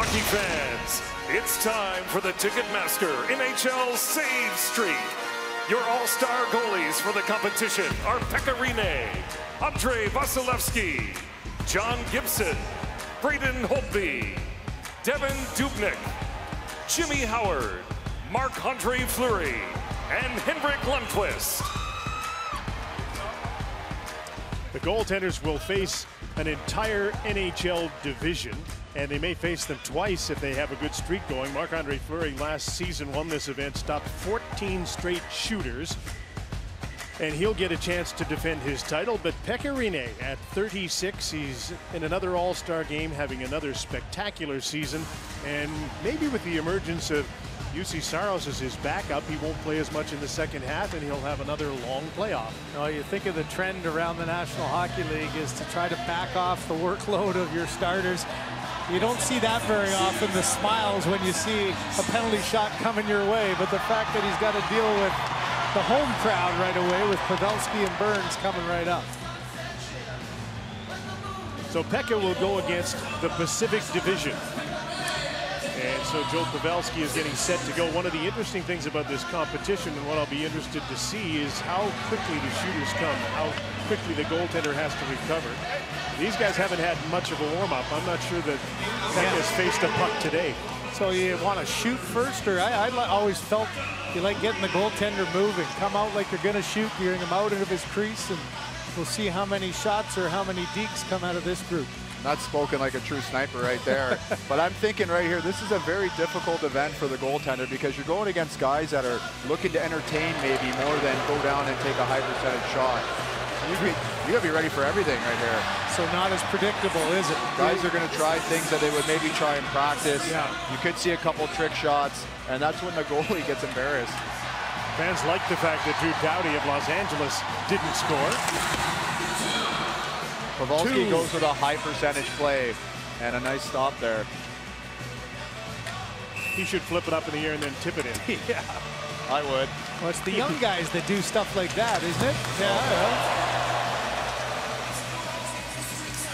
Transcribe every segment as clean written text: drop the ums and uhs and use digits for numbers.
Hockey fans, it's time for the Ticketmaster NHL Save Streak. Your all-star goalies for the competition are Pekka, Rinne, Andrei, Vasilevskiy, John Gibson, Braden, Holtby, Devan, Dubnyk, Jimmy Howard, Marc-Andre, Fleury, and Henrik, Lundqvist. The goaltenders will face an entire NHL division, and they may face them twice if they have a good streak going. Marc-Andre Fleury last season won this event, stopped 14 straight shooters, and he'll get a chance to defend his title. But Pekka Rinne at 36, he's in another all-star game, having another spectacular season, and maybe with the emergence of UC Saros as his backup, he won't play as much in the second half, and he'll have another long playoff. Well, you think of the trend around the National Hockey League is to try to back off the workload of your starters. You don't see that very often, the smiles when you see a penalty shot coming your way, but the fact that he's got to deal with the home crowd right away with Pavelski and Burns coming right up. So Pekka will go against the Pacific Division. And so Joe Pavelski is getting set to go. One of the interesting things about this competition, and what I'll be interested to see, is how quickly the shooters come, how quickly the goaltender has to recover. These guys haven't had much of a warm-up. I'm not sure that Pekka's faced a puck today. So you want to shoot first, or I always felt you like getting the goaltender moving. Come out like you're going to shoot, bring him out of his crease, and we'll see how many shots or how many dekes come out of this group. Not spoken like a true sniper right there. But I'm thinking right here, this is a very difficult event for the goaltender because you're going against guys that are looking to entertain maybe more than go down and take a high percentage shot. You gotta be ready for everything right here. So not as predictable, is it? Guys are gonna try things that they would maybe try in practice. Yeah. You could see a couple trick shots, and that's when the goalie gets embarrassed. Fans like the fact that Drew Doughty of Los Angeles didn't score. Pavelski goes with a high percentage play and a nice stop there. He should flip it up in the air and then tip it in. Yeah, I would. Well, it's the young guys that do stuff like that, isn't it? Yeah.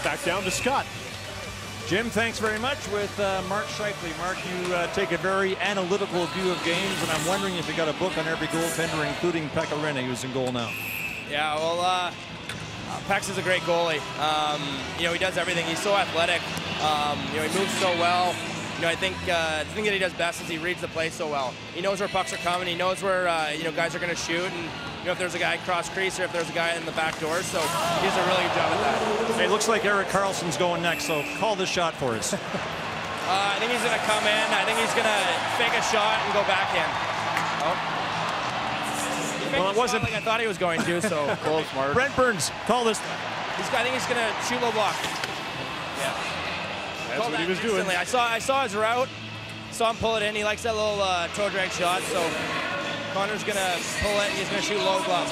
Back down to Scott. Jim, thanks very much with Mark Scheifele. Mark, you take a very analytical view of games, and I'm wondering if you got a book on every goaltender, including Pekka Rinne, who's in goal now. Yeah, well, Pex is a great goalie. You know, he does everything. He's so athletic. You know, he moves so well. You know, I think the thing that he does best is he reads the play so well. He knows where pucks are coming. He knows where you know, guys are going to shoot, and you know, if there's a guy cross crease or if there's a guy in the back door. So he does a really good job at that. Hey, looks like Erik Karlsson's going next, so call this shot for us. I think he's going to come in. I think he's going to fake a shot and go back in. Oh. Well, it wasn't like I thought he was going to, so close, Mark. Brent Burns, call this. I think he's going to shoot low block. Yeah. That's what he was doing. I saw his route. Saw him pull it in. He likes that little toe drag shot. So Connor's going to pull it. And he's going to shoot low block.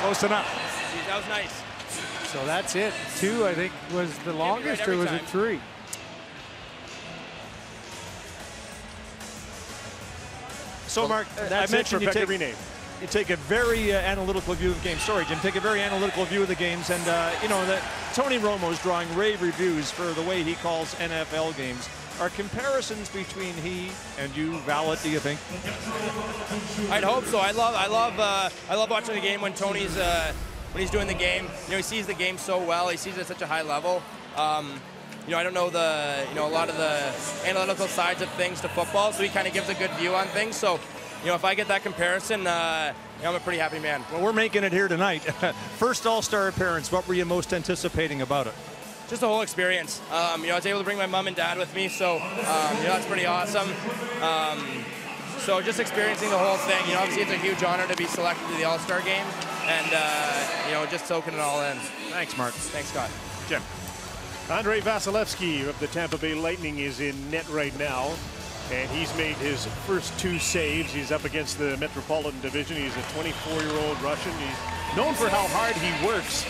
Close enough. That was nice. So that's it. 2, I think, was the longest, or was it 3? So, Mark, I mentioned you take a very analytical view of the game. Sorry, Jim, take a very analytical view of the games. And, you know, that Tony Romo's drawing rave reviews for the way he calls NFL games. Are comparisons between he and you valid, do you think? I'd hope so. I love watching the game when Tony's when he's doing the game. You know, he sees the game so well. He sees it at such a high level. You know, I don't know a lot of the analytical sides of things to football, so he kind of gives a good view on things. So, you know, if I get that comparison, you know, I'm a pretty happy man. Well, we're making it here tonight. First All-Star appearance, what were you most anticipating about it? Just the whole experience. You know, I was able to bring my mom and dad with me, so, you know, that's pretty awesome. So just experiencing the whole thing. You know, obviously it's a huge honor to be selected to the All-Star game, and, you know, just soaking it all in. Thanks, Mark. Thanks, Scott. Jim. Andrei Vasilevskiy of the Tampa Bay Lightning is in net right now, and he's made his first 2 saves. He's up against the Metropolitan Division. He's a 24-year-old Russian. He's known for how hard he works.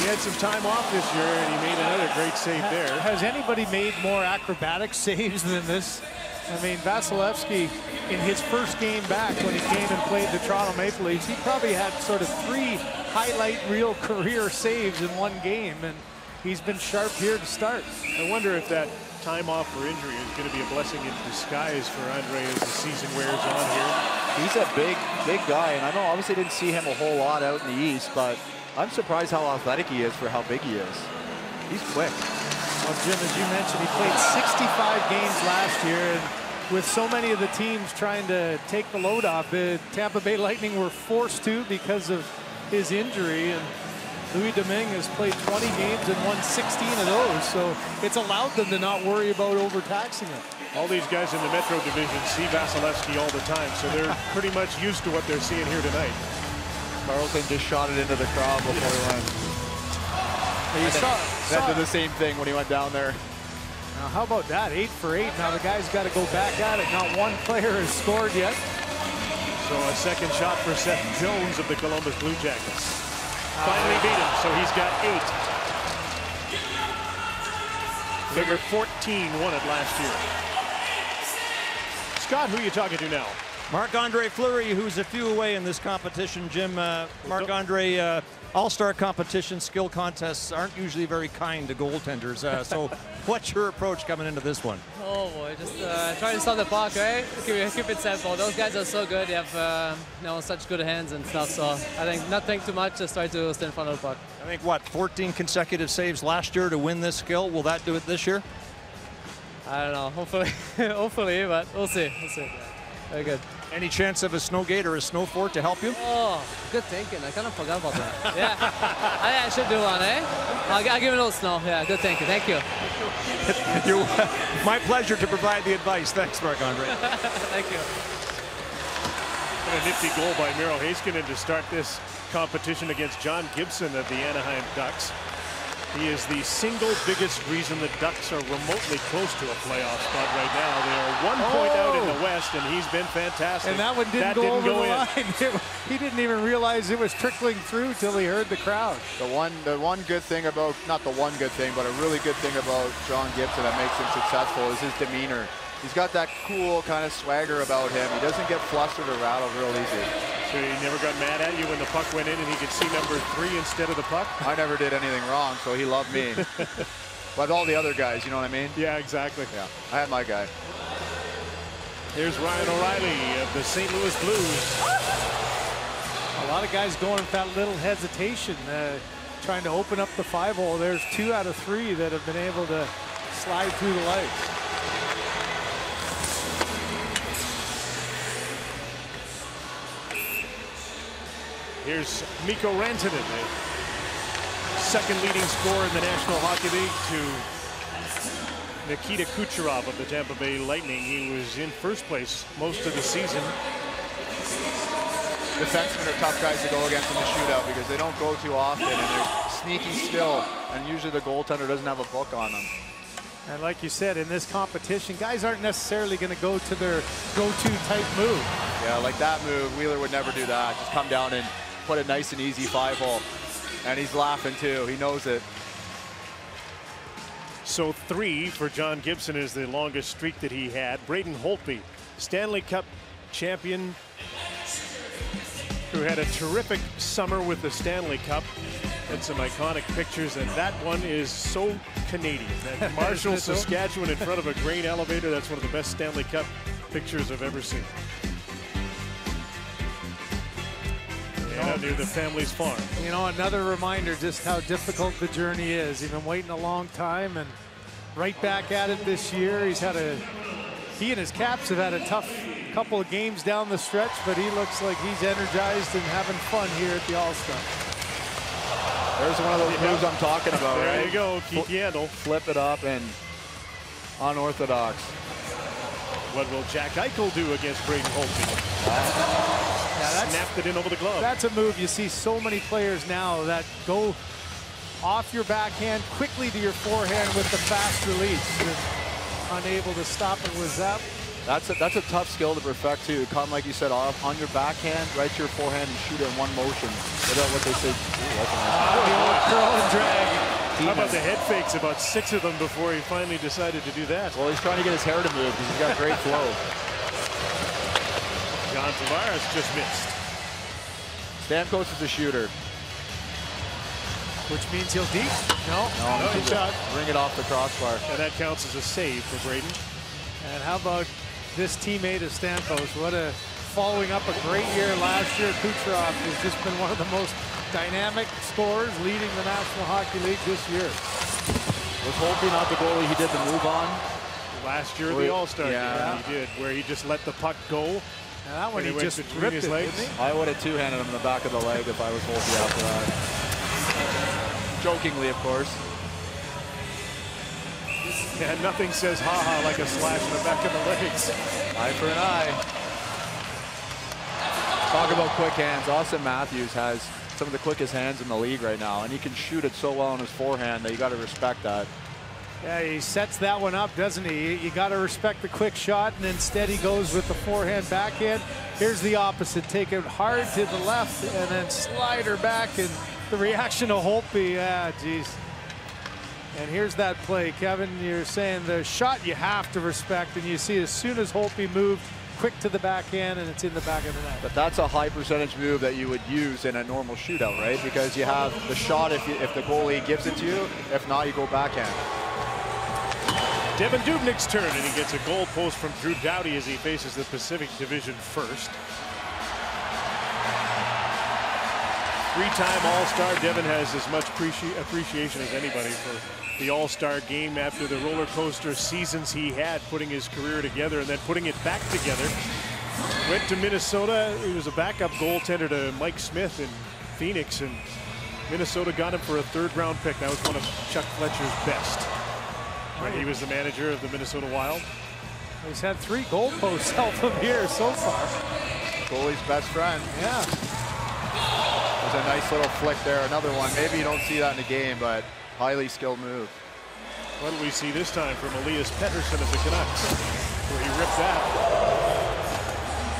He had some time off this year, and he made another great save there. Has anybody made more acrobatic saves than this? I mean, Vasilevskiy, in his first game back when he came and played the Toronto Maple Leafs, he probably had sort of 3 highlight reel career saves in one game. And he's been sharp here to start. I wonder if that time off for injury is going to be a blessing in disguise for Andrei as the season wears on here. He's a big guy, and I know obviously didn't see him a whole lot out in the East, but I'm surprised how athletic he is for how big he is. He's quick. Well, Jim, as you mentioned, he played 65 games last year, and with so many of the teams trying to take the load off, the Tampa Bay Lightning were forced to because of his injury, and Dubnyk has played 20 games and won 16 of those, so it's allowed them to not worry about overtaxing him. All these guys in the Metro Division see Vasilevskiy all the time, so they're pretty much used to what they're seeing here tonight. Carlson just shot it into the crowd before he went. Then did the same thing when he went down there. Now, how about that? 8 for 8. Now the guy's got to go back at it. Not one player has scored yet. So a second shot for Seth Jones of the Columbus Blue Jackets. Finally beat him, so he's got 8. Figure 14 won it last year. Scott, who are you talking to now? Marc-Andre Fleury, who's a few away in this competition. Jim, Marc-Andre, all-star competition skill contests aren't usually very kind to goaltenders. So what's your approach coming into this one? Oh boy, just try to stop the puck, right? Keep it simple. Those guys are so good. They have such good hands and stuff. So I think not think too much. Just try to stay in front of the puck. I think, what, 14 consecutive saves last year to win this skill. Will that do it this year? I don't know. Hopefully, hopefully, but we'll see. We'll see. Very good. Any chance of a snow gate or a snow fort to help you? Oh, good thinking. I kind of forgot about that. Yeah, I should do one, eh? I'll give you a little snow. Yeah, good thinking. Thank you. My pleasure to provide the advice. Thanks, Marc-Andre. Thank you. What a nifty goal by Miro Heiskanen to start this competition against John Gibson of the Anaheim Ducks. He is the single biggest reason the Ducks are remotely close to a playoff spot right now. They are 1 point out in the West, and he's been fantastic. And that one didn't go over the line. He didn't even realize it was trickling through till he heard the crowd. The one good thing about, not the one good thing, but a really good thing about John Gibson that makes him successful is his demeanor. He's got that cool kind of swagger about him. He doesn't get flustered or rattled real easy. So he never got mad at you when the puck went in and he could see number 3 instead of the puck? I never did anything wrong, so he loved me. But all the other guys, you know what I mean? Yeah, exactly. Yeah, I had my guy. Here's Ryan O'Reilly of the St. Louis Blues. A lot of guys going with that little hesitation, trying to open up the 5-hole. There's 2 out of 3 that have been able to slide through the legs. Here's Mikko Rantanen, the second leading scorer in the National Hockey League to Nikita Kucherov of the Tampa Bay Lightning. He was in first place most of the season. Defensemen are tough guys to go against in the shootout because they don't go too often and they're sneaky still, and usually the goaltender doesn't have a book on them. And like you said, in this competition, guys aren't necessarily going to go to their go-to type move. Yeah, like that move, Wheeler would never do that. Just come down and put a nice and easy 5-hole. And he's laughing too, he knows it. So 3 for John Gibson is the longest streak that he had. Braden Holtby, Stanley Cup champion, who had a terrific summer with the Stanley Cup. And some iconic pictures, and that one is so Canadian. That Marshall, Saskatchewan in front of a grain elevator, that's one of the best Stanley Cup pictures I've ever seen. And out near the family's farm. You know, another reminder just how difficult the journey is. He's been waiting a long time and right back at it this year. He and his Caps have had a tough couple of games down the stretch, but he looks like he's energized and having fun here at the All-Star. There's one of those moves I'm talking about, right? There you go, Keith Yandel. Flip it up and unorthodox. What will Jack Eichel do against Braden Holtby? Yeah, snapped it in over the glove. That's a move you see so many players now that go off your backhand quickly to your forehand with the fast release. And unable to stop it with that. That's a tough skill to perfect too. Come, like you said, off on your backhand, right to your forehand, and shoot it in one motion. Without what they say. Ooh, that's a nice the old curl and drag. How about the head fakes? About 6 of them before he finally decided to do that. Well, he's trying to get his hair to move because he's got great flow. John Tavares just missed. Stamkos is a shooter. which means he'll deep. No, good shot. Bring it off the crossbar. And that counts as a save for Braden. And how about this teammate of Stamkos? Following up a great year last year, Kucherov has just been one of the most dynamic scorers leading the National Hockey League this year. Was Holtby not the goalie he did the move on? Last year, the All-Star yeah. game, he did, where he just let the puck go. And that one he just ripped his legs. I would have two-handed him in the back of the leg if I was Holtby after that. Jokingly, of course. Yeah, nothing says ha-ha like a slash in the back of the legs. Eye for an eye. Talk about quick hands. Austin Matthews has some of the quickest hands in the league right now, and he can shoot it so well on his forehand that you got to respect that. Yeah, he sets that one up, doesn't he? You got to respect the quick shot, and instead he goes with the forehand backhand. Here's the opposite. Take it hard to the left, and then slide her back, and the reaction to Holtby, yeah, geez. And here's that play. Kevin, you're saying the shot you have to respect, and you see as soon as Holtby moved, quick to the backhand, and it's in the back of the net. But that's a high percentage move that you would use in a normal shootout, right? Because you have the shot if the goalie gives it to you. If not, you go backhand. Devan Dubnyk's turn, and he gets a goal post from Drew Doughty as he faces the Pacific Division first. Three-time All-Star. Devan has as much appreciation as anybody for the All-Star game after the roller coaster seasons he had, putting his career together and then putting it back together. Went to Minnesota. He was a backup goaltender to Mike Smith in Phoenix, and Minnesota got him for a third-round pick. That was one of Chuck Fletcher's best when he was the manager of the Minnesota Wild. He's had 3 goal posts help him here so far. Goalie's best friend. Yeah. There's a nice little flick there. Another one. Maybe you don't see that in the game, but highly skilled move. What do we see this time from Elias Pettersson of the Canucks? Where he ripped that.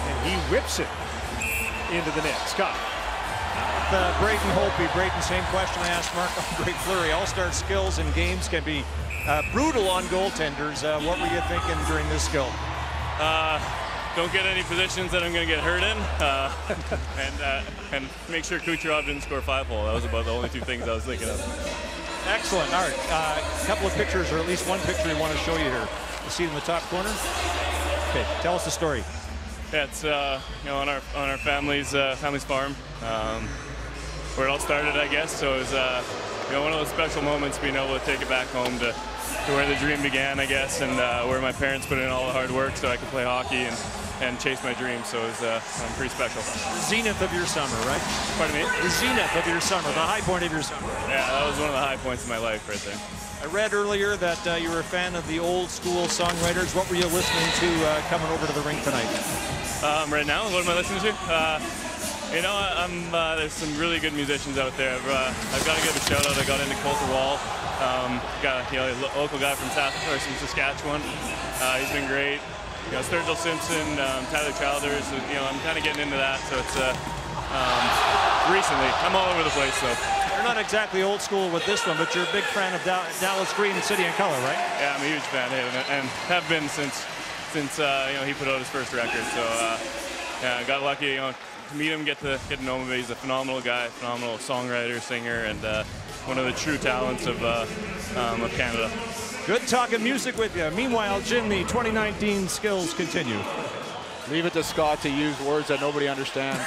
And he whips it into the net. Scott. Braden Holtby. Braden, same question I asked Marc-Andre Fleury. All-star skills in games can be brutal on goaltenders. What were you thinking during this skill? Don't get any positions that I'm going to get hurt in, and make sure Kucherov didn't score 5-hole. That was about the only 2 things I was thinking of. Excellent. All right, a couple of pictures, or at least one picture we want to show you here. You see it in the top corner? Okay, tell us the story. Yeah, it's on our family's farm, where it all started, I guess. So it was one of those special moments, being able to take it back home to where the dream began, I guess, and where my parents put in all the hard work so I could play hockey and chase my dreams. So it was pretty special. The zenith of your summer, right? Pardon me? The zenith of your summer, the high point of your summer. Yeah, that was one of the high points of my life right there. I read earlier that you were a fan of the old school songwriters. What were you listening to coming over to the rink tonight? Right now, what am I listening to? There's some really good musicians out there. I've got to give a shout out. I got into Colter Wall. Got a local guy from Saskatchewan. He's been great. Sturgill Simpson, Tyler Childers. I'm kind of getting into that. So it's recently. I'm all over the place though. You're not exactly old school with this one, but you're a big fan of Dallas Green, City and Color, right? Yeah, I'm a huge fan of him, and have been since he put out his first record. So yeah, I got lucky, to meet him, get to know him. He's a phenomenal guy, phenomenal songwriter, singer, and one of the true talents of Canada. Good talking music with you. Meanwhile, Jim, the 2019 skills continue. Leave it to Scott to use words that nobody understands.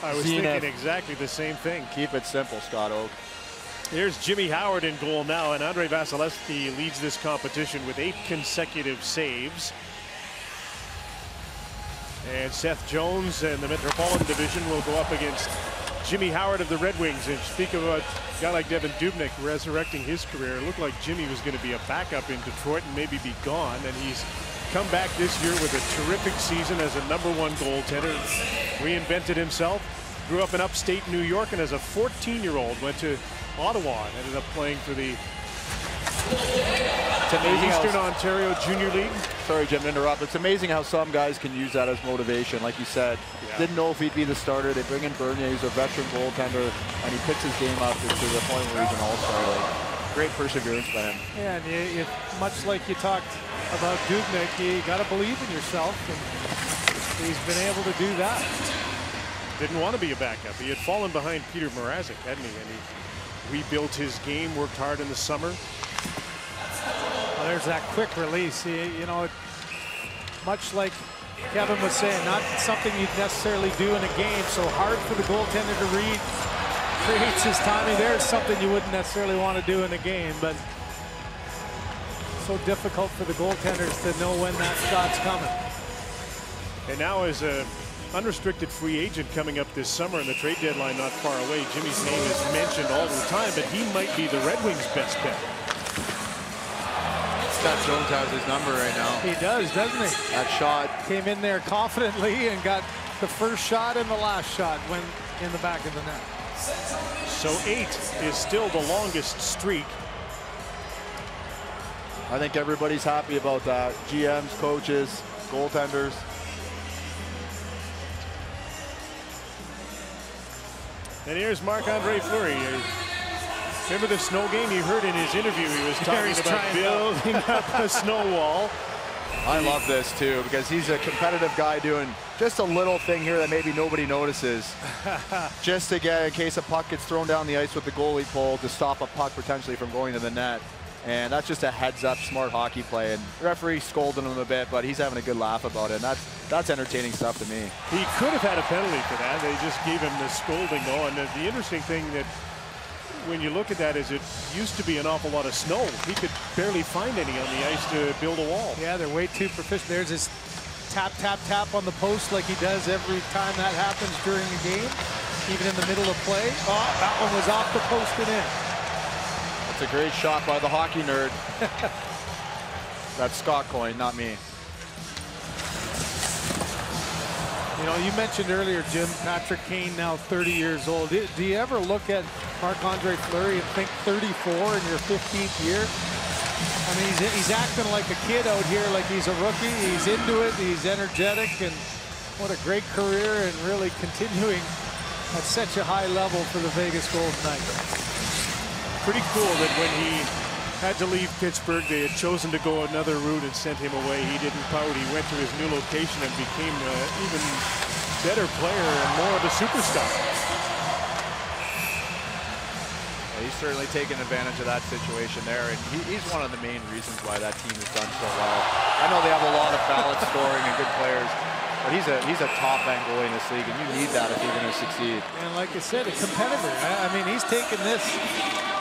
I was thinking exactly the same thing. Keep it simple, Scott Oak. Here's Jimmy Howard in goal now, and Andrei Vasilevskiy leads this competition with 8 consecutive saves. And Seth Jones and the Metropolitan Division will go up against Jimmy Howard of the Red Wings. And speak of a guy like Devan Dubnyk resurrecting his career, it looked like Jimmy was going to be a backup in Detroit and maybe be gone. And he's come back this year with a terrific season as a #1 goaltender. Reinvented himself. Grew up in upstate New York, and as a 14-year-old went to Ottawa and ended up playing for the Eastern Ontario Junior League. Sorry, Jim, to interrupt. It's amazing how some guys can use that as motivation. Like you said, didn't know if he'd be the starter. They bring in Bernier, he's a veteran goaltender, and he picks his game up to the point where he's an all-star. Great perseverance by him. Yeah, and you, much like you talked about Dubnyk, you got to believe in yourself, and he's been able to do that. Didn't want to be a backup. He had fallen behind Peter Mrazek, hadn't he? And he rebuilt his game, worked hard in the summer. Well, there's that quick release. You know, much like Kevin was saying, not something you'd necessarily do in a game. So hard for the goaltender to read. Creates his timing. There's something you wouldn't necessarily want to do in a game, but so difficult for the goaltenders to know when that shot's coming. And now as a unrestricted free agent coming up this summer and the trade deadline not far away, Jimmy's name is mentioned all the time, but he might be the Red Wings' best bet. Scott Jones has his number right now. He does, doesn't he? That shot came in there confidently and got the first shot and the last shot went in the back of the net. So 8 is still the longest streak. I think everybody's happy about that. GMs, coaches, goaltenders. And here's Marc-Andre Fleury. Remember the snow game? You heard in his interview he was talking about building up a snow wall. I love this too because he's a competitive guy doing just a little thing here that maybe nobody notices. Just to get, in case a puck gets thrown down the ice with the goalie pull, to stop a puck potentially from going to the net. And that's just a heads-up, smart hockey play. And the referee scolding him a bit, but he's having a good laugh about it. And that's entertaining stuff to me. He could have had a penalty for that. They just gave him the scolding though. And the interesting thing that when you look at that is it used to be an awful lot of snow. He could barely find any on the ice to build a wall. Yeah, they're way too proficient. There's his tap, tap, tap on the post like he does every time that happens during the game, even in the middle of play. Oh, that one was off the post and in. That's a great shot by the hockey nerd. That's Scott Coyne, not me. You know, you mentioned earlier, Jim, Patrick Kane now 30 years old. Do you ever look at Marc-Andre Fleury and think 34 in your 15th year? I mean, he's acting like a kid out here, like he's a rookie. He's into it, he's energetic, and what a great career, and really continuing at such a high level for the Vegas Golden Knights. Pretty cool that when he had to leave Pittsburgh, they had chosen to go another route and sent him away. He didn't pout. He went to his new location and became an even better player and more of a superstar. Yeah, he's certainly taken advantage of that situation there, and he's one of the main reasons why that team has done so well. I know they have a lot of ballot scoring and good players, but he's a top-end goalie in this league, and you need that if you're going to succeed. And like I said, a competitor. I mean, he's taken this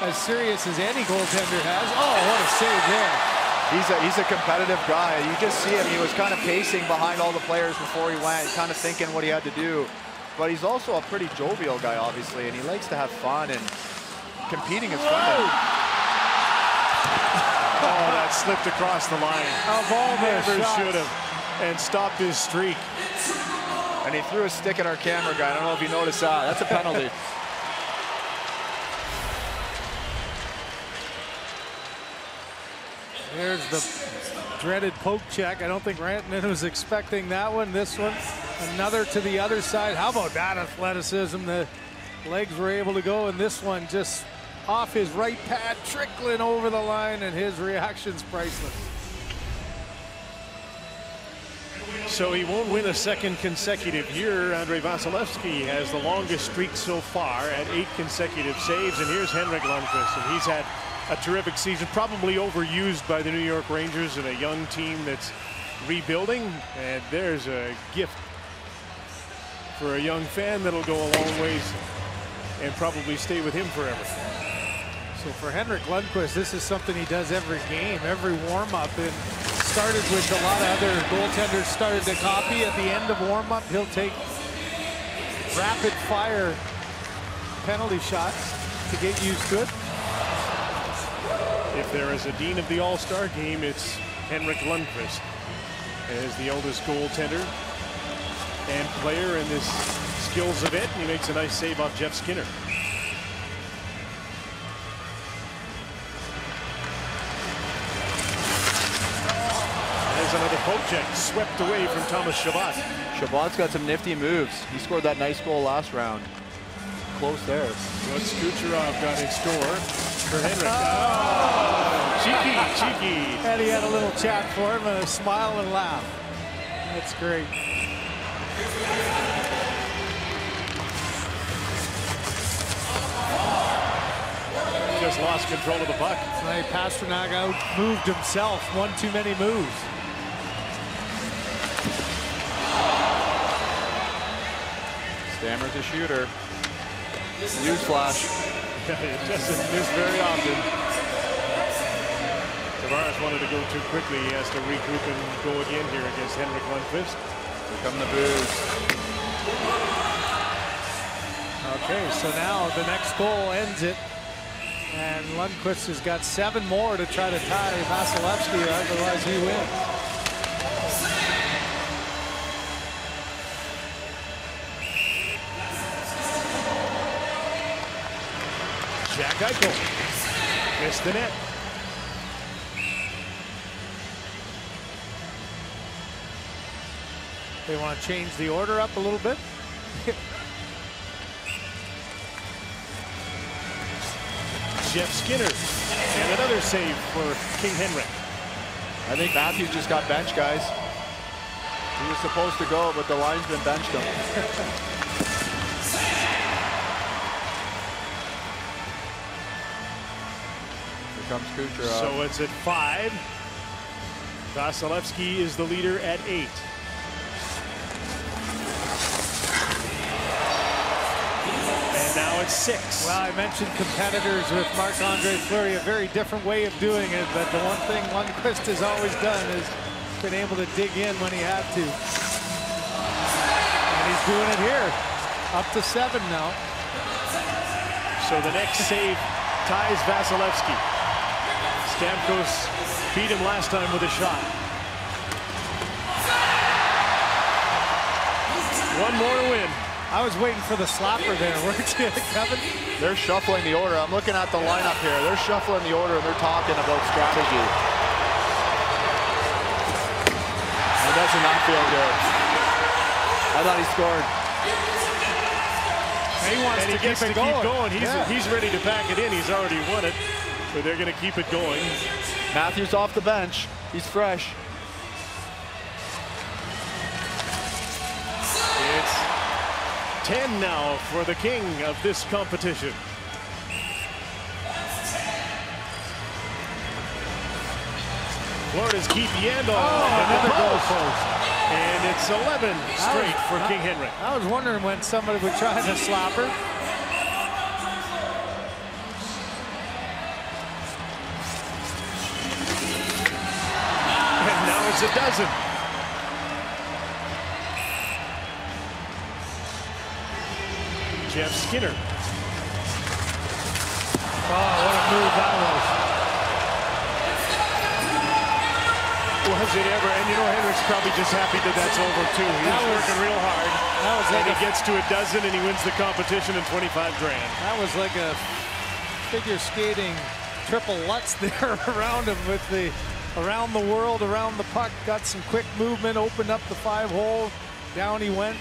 as serious as any goaltender has. Oh, what a save there. He's a competitive guy. You just see him. He was kind of pacing behind all the players before he went, kind of thinking what he had to do. But he's also a pretty jovial guy, obviously, and he likes to have fun, and competing is fun. Oh, that slipped across the line. Of all Never shots. should have. And stopped his streak. And he threw a stick at our camera guy. I don't know if you noticed that. That's a penalty. There's the dreaded poke check. I don't think Rantanen was expecting that one. This one, another to the other side. How about that athleticism? The legs were able to go, and this one just off his right pad, trickling over the line, and his reaction's priceless. So he won't win a second consecutive year. Andrei Vasilevskiy has the longest streak so far at 8 consecutive saves. And here's Henrik Lundqvist, and he's had a terrific season, probably overused by the New York Rangers and a young team that's rebuilding. And there's a gift for a young fan that'll go a long ways and probably stay with him forever. So for Henrik Lundqvist, this is something he does every game, every warm-up, and started with a lot of other goaltenders started to copy at the end of warm-up. He'll take rapid-fire penalty shots to get used to it. If there is a dean of the All-Star game, it's Henrik Lundqvist as the oldest goaltender and player in this skills event. He makes a nice save off Jeff Skinner. Another poke check swept away from Thomas Chabot. Chabot's got some nifty moves. He scored that nice goal last round. Close there. What's Kucherov got in store for Henrik? Oh, cheeky. And he had a little chat for him and a smile and laugh. That's great. just lost control of the puck. Right, Pastrnak out moved himself. One too many moves. Stammer's a shooter. Newsflash. It doesn't miss very often. Tavares wanted to go too quickly. He has to regroup and go again here against Henrik Lundqvist. Here come the boos. Okay, so now the next goal ends it. And Lundqvist has got 7 more to try to tie Vasilevskiy, otherwise he wins. Jack Eichel missed the net. They want to change the order up a little bit. Jeff Skinner, and another save for King Henrik. I think Matthews just got benched, guys. He was supposed to go, but the linesman benched him. Here comes Kucherov. So it's at 5. Vasilevskiy is the leader at 8. And now it's 6. Well, I mentioned competitors with Marc-Andre Fleury, a very different way of doing it, but the one thing Lundqvist has always done is been able to dig in when he had to. And he's doing it here. Up to 7 now. So the next save ties Vasilevskiy. Stamkos beat him last time with a shot. One more to win. I was waiting for the slapper there, weren't you, Kevin? They're shuffling the order. I'm looking at the lineup here. They're shuffling the order and they're talking about strategy. It does not feel good. I thought he scored. He wants and he to gets keep to keep going. Yeah. He's ready to pack it in. He's already won it, but they're going to keep it going. Matthews off the bench. He's fresh. It's 10 now for the king of this competition. Florida's Keith Yandel. Another goal post. And it's 11 straight for King Henrik. I was wondering when somebody would try to slap her. And now it's a dozen. Jeff Skinner. Oh, what a move that was. Was it ever? And you know, Henrik's probably just happy that that's over too. He's working real hard. That was like and he gets to a dozen and he wins the competition in 25 grand. That was like a figure skating triple Lutz there around him with the around the world, around the puck. Got some quick movement, opened up the 5-hole. Down he went.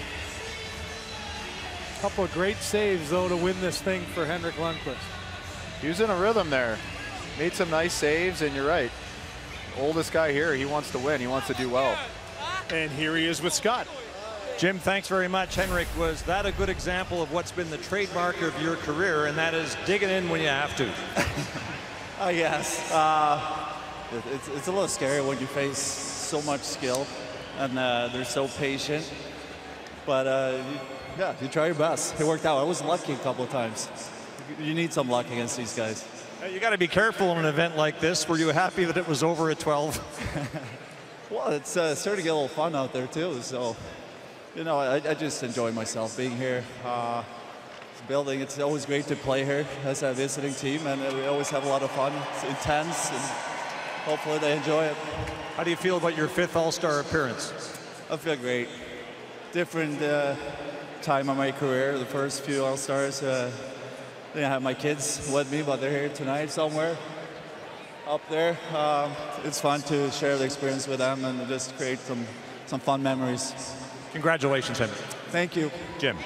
Couple of great saves though to win this thing for Henrik Lundqvist. He was in a rhythm there. Made some nice saves, and you're right. Oldest guy here, he wants to win. He wants to do well. And here he is with Scott. Jim, thanks very much. Henrik, was that a good example of what's been the trademark of your career, and that is digging in when you have to? I guess. It's a little scary when you face so much skill, and they're so patient. But yeah, you try your best. It worked out. I was lucky a couple of times. You need some luck against these guys. You got to be careful in an event like this. Were you happy that it was over at 12? Well, it's starting to get a little fun out there too. So, you know, I just enjoy myself being here. This building, it's always great to play here as a visiting team, and we always have a lot of fun. It's intense, and hopefully they enjoy it. How do you feel about your 5th All-Star appearance? I feel great. Different time of my career. The first few All-Stars. I have my kids with me, but they're here tonight somewhere up there. It's fun to share the experience with them and just create some fun memories. Congratulations, Henrik. Thank you. Jim.